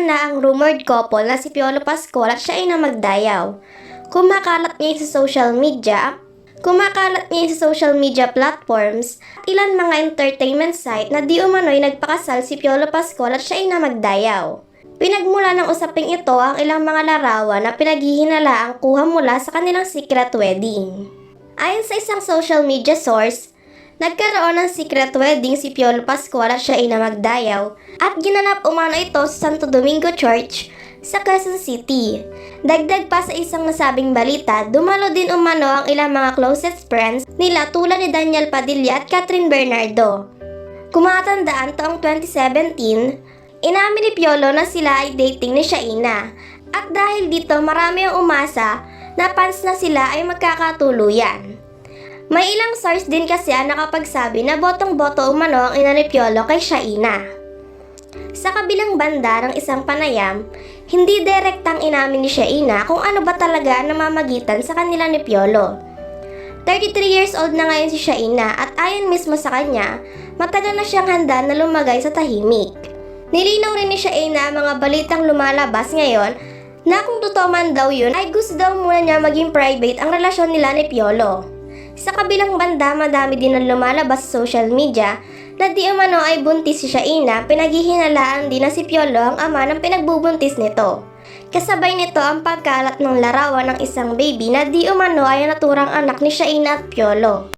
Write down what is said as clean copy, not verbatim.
na ang rumored couple na si Piolo Pascual at siya ay na magdayaw. Kumakalat niya sa social media platforms at ilan mga entertainment site na di umano'y nagpakasal si Piolo Pascual at siya ay na magdayaw. Pinagmula ng usaping ito ang ilang mga larawan na pinaghihinalaang kuha mula sa kanilang secret wedding. Ayon sa isang social media source, nagkaroon ng secret wedding si Piolo Pascual at siya ay na magdayaw at ginanap umano ito sa Santo Domingo Church sa Quezon City. Dagdag pa sa isang nasabing balita, dumalo din umano ang ilang mga closest friends nila tulad ni Daniel Padilla at Catherine Bernardo. Kung matatandaan taong 2017, inamin ni Piolo na sila ay dating ni Shaina at dahil dito marami ang umasa na fans na sila ay magkakatuluyan. May ilang source din kasi ang nakapagsabi na botong-boto umano ang ina ni Piolo kay Shaina. Sa kabilang banda ng isang panayam, hindi direktang inamin ni Shaina kung ano ba talaga ang namamagitan sa kanila ni Piolo. 33 years old na ngayon si Shaina at ayon mismo sa kanya, matagal na siyang handa na lumagay sa tahimik. Nilinaw rin ni Shaina ang mga balitang lumalabas ngayon na kung totoo man daw yun ay gusto daw muna niya maging private ang relasyon nila ni Piolo. Sa kabilang banda, madami din ang lumalabas sa social media na di umano ay buntis si Shaina, pinaghihinalaan din na si Piolo ang ama ng pinagbubuntis nito. Kasabay nito ang pagkalat ng larawan ng isang baby na di umano ay naturang anak ni Shaina at Piolo.